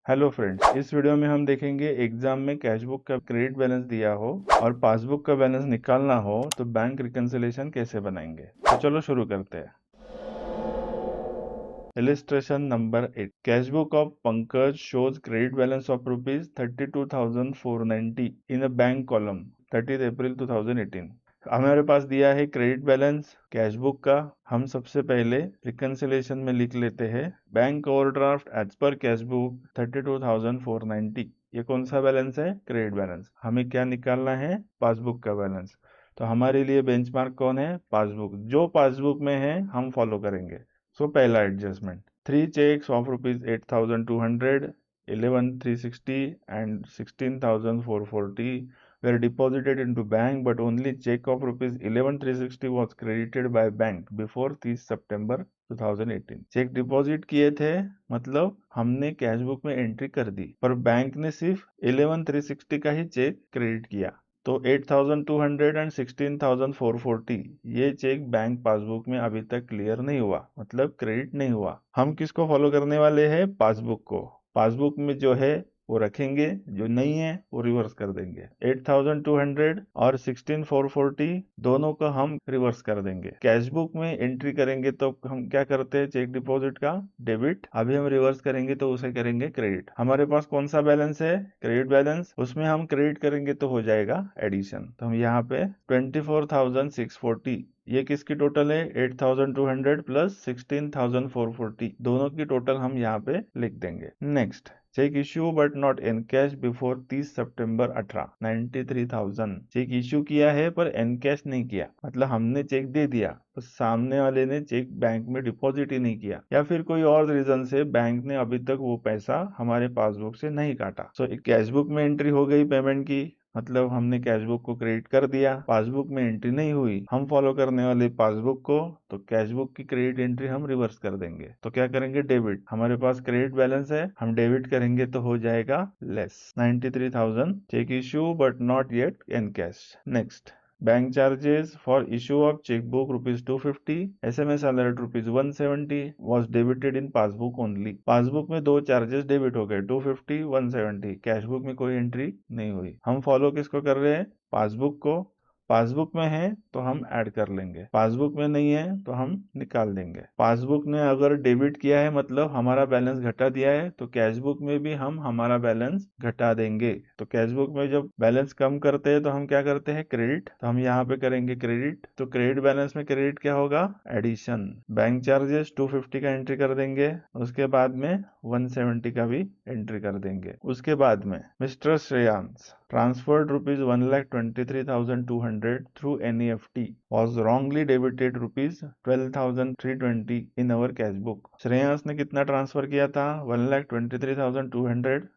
Hello friends, इस video में हम देखेंगे एग्जाम में कैशबुक का क्रेडिट बैलेंस दिया हो और पासबुक का बैलेंस निकालना हो तो बैंक रिकंसिलिएशन कैसे बनाएंगे। तो चलो शुरू करते हैं। Illustration number 8, cashbook of Pankaj shows credit balance of ₹32,490 in a bank column 30 अप्रैल 2018। हमारे पास दिया है क्रेडिट बैलेंस कैशबुक का। हम सबसे पहले रिकंसिलिएशन में लिख लेते हैं बैंक ओवरड्राफ्ट एज पर कैशबुक 32,490। ये कौन सा बैलेंस है? Credit balance. हमें क्या निकालना है? पासबुक का बैलेंस। तो हमारे लिए बेंचमार्क कौन है? पासबुक। जो पासबुक में है हम फॉलो करेंगे। सो पहला adjustment, 3 checks of ₹8,200, 11,360 and 16,440 were deposited into bank, but only check of ₹11,360 was credited by bank before 30 September 2018। Check deposit किए थे, मतलब हमने कैशबुक में एंट्री कर दी, पर बैंक ने सिर्फ 11,360 का ही चेक क्रेडिट किया। तो 8,200 एंड 16,440 ये चेक बैंक पासबुक में अभी तक क्लियर नहीं हुआ, मतलब क्रेडिट नहीं हुआ। हम किसको फॉलो करने वाले हैं? पासबुक को। पासबुक में जो है वो रखेंगे, जो नहीं है वो रिवर्स कर देंगे। 8,200 और 16,440 दोनों को हम रिवर्स कर देंगे। कैशबुक में एंट्री करेंगे तो हम क्या करते हैं? चेक डिपॉजिट का डेबिट। अभी हम रिवर्स करेंगे तो उसे करेंगे क्रेडिट। हमारे पास कौन सा बैलेंस है? Credit balance. उसमें हम क्रेडिट करेंगे तो हो जाएगा एडिशन। तो हम यहाँ पे 24,640, ये किसकी टोटल है? 8,200 प्लस 16,440, दोनों की टोटल हम यहाँ पे लिख देंगे। Next, cheque issue but not encash before 30 सितंबर 18, 93,000। चेक इश्यू किया है पर एनकैश नहीं किया, मतलब हमने चेक दे दिया तो सामने वाले ने चेक बैंक में डिपॉजिट ही नहीं किया, या फिर कोई और रीजन से बैंक ने अभी तक वो पैसा हमारे पासबुक से नहीं काटा। सो कैशबुक में एंट्री हो गई पेमेंट की, मतलब हमने कैशबुक को क्रेडिट कर दिया। पासबुक में एंट्री नहीं हुई, हम फॉलो करने वाले पासबुक को, तो कैशबुक की क्रेडिट एंट्री हम रिवर्स कर देंगे। तो क्या करेंगे? डेबिट। हमारे पास क्रेडिट बैलेंस है, हम डेबिट करेंगे तो हो जाएगा less 93,000। Cheque issue but not yet encash. Next, bank charges for issue of chequebook ₹250, SMS alert ₹170 was debited in passbook only. Passbook में दो चार्जेस डेबिट हो गए, 250, 170। कैशबुक में कोई एंट्री नहीं हुई। हम फॉलो किसको कर रहे हैं? पासबुक को। पासबुक में है तो हम ऐड कर लेंगे, पासबुक में नहीं है तो हम निकाल देंगे। पासबुक ने अगर डेबिट किया है मतलब हमारा बैलेंस घटा दिया है, तो कैशबुक में भी हम हमारा बैलेंस घटा देंगे। तो कैशबुक में जब बैलेंस कम करते हैं तो हम क्या करते हैं? क्रेडिट। तो हम यहाँ पे करेंगे क्रेडिट। तो क्रेडिट बैलेंस में क्रेडिट क्या होगा? एडिशन। बैंक चार्जेस 250 का एंट्री कर देंगे, उसके बाद में 170 का भी एंट्री कर देंगे। उसके बाद में mister Shreyansh transferred ₹1,23,200 through NEFT was wrongly debited ₹12,320 in our cash book। Shreyansh ने कितना ट्रांसफर किया था? 1,23,200।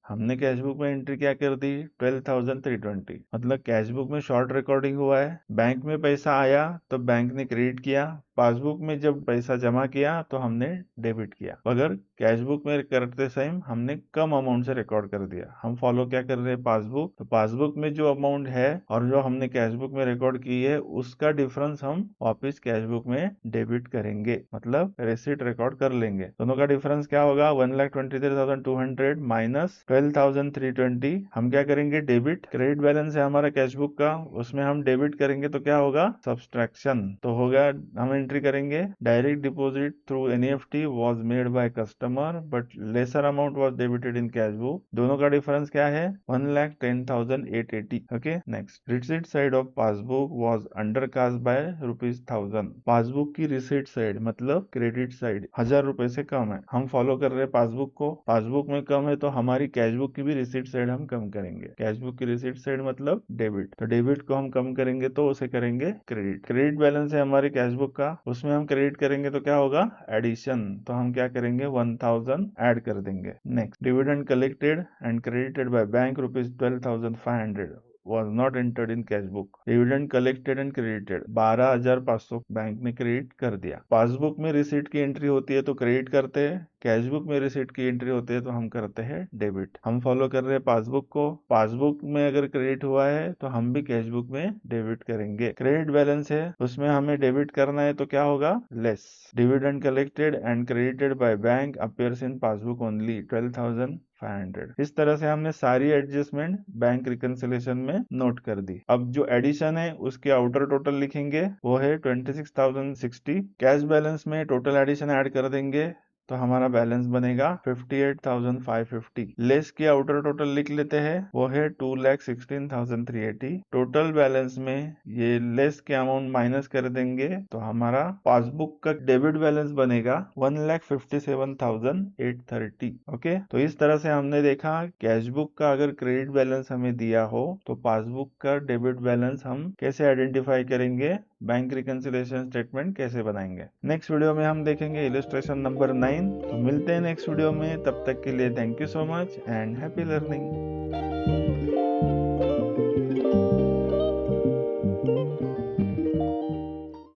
हमने कैशबुक में एंट्री क्या कर दी? 12,320। मतलब कैशबुक में शॉर्ट रिकॉर्डिंग हुआ है। बैंक में पैसा आया तो बैंक ने क्रेडिट किया, पासबुक में जब पैसा जमा किया तो हमने डेबिट किया, मगर कैशबुक में करते टाइम हमने कम अमाउंट से रिकॉर्ड कर दिया। हम फॉलो क्या कर रहे हैं? पासबुक। तो पासबुक में जो अमाउंट है और जो हमने कैशबुक में रिकॉर्ड की है उसका डिफरेंस हम वापिस कैशबुक में डेबिट करेंगे, मतलब रिसीट रिकॉर्ड कर लेंगे। दोनों का डिफरेंस क्या होगा? 1,23,200 माइनस 12,320। हम क्या करेंगे? डेबिट। क्रेडिट बैलेंस है हमारा कैशबुक का, उसमें हम डेबिट करेंगे तो क्या होगा? सब्सट्रैक्शन। तो होगा, हम एंट्री करेंगे direct deposit through NEFT was made by customer but lesser amount was debited in cash book. दोनों का डिफरेंस क्या है? 1,10,880। Okay. Next, receipt side of passbook was undercast bye ₹1,000। Passbook की रिसीट साइड मतलब क्रेडिट साइड ₹1,000 से कम है। हम follow कर रहे हैं पासबुक को। पासबुक में कम है तो हमारी कैशबुक की भी रिसीट साइड हम कम करेंगे। कैशबुक की रिसीट साइड मतलब डेबिट, तो डेबिट को हम कम करेंगे तो उसे करेंगे क्रेडिट। क्रेडिट बैलेंस है हमारे कैशबुक का, उसमें हम क्रेडिट करेंगे तो क्या होगा? एडिशन। तो हम क्या करेंगे? 1,000 ऐड कर देंगे। Next, dividend collected and credited by bank ₹12,500 was not entered in cash book। Dividend collected and credited 12,500 bank ने क्रेडिट कर दिया। पासबुक में रिसीट की एंट्री होती है तो क्रेडिट करते हैं, कैश बुक में रिसीट की एंट्री होती है तो हम करते हैं डेबिट। हम फॉलो कर रहे हैं पासबुक को, पासबुक में अगर क्रेडिट हुआ है तो हम भी कैश बुक में डेबिट करेंगे। क्रेडिट बैलेंस है उसमें हमें डेबिट करना है तो क्या होगा, less dividend collected and credited by bank appears in passbook only 12,500। इस तरह से हमने सारी एडजस्टमेंट बैंक रिकंसिलिएशन में नोट कर दी। अब जो एडिशन है उसके आउटर टोटल लिखेंगे, वो है 26,060। कैश बैलेंस में टोटल एडिशन ऐड कर देंगे तो हमारा बैलेंस बनेगा 58,550। लेस की आउटर टोटल लिख लेते हैं, वो है 2,16,380। टोटल बैलेंस में ये लेस के अमाउंट माइनस कर देंगे तो हमारा पासबुक का डेबिट बैलेंस बनेगा 1,57,830। ओके, तो इस तरह से हमने देखा कैश बुक का अगर क्रेडिट बैलेंस हमें दिया हो तो पासबुक का डेबिट बैलेंस हम कैसे आइडेंटिफाई करेंगे, बैंक रिकंसिलिएशन स्टेटमेंट कैसे बनाएंगे। नेक्स्ट वीडियो में हम देखेंगे इलस्ट्रेशन नंबर 9। तो मिलते हैं नेक्स्ट वीडियो में, तब तक के लिए thank you so much and happy learning.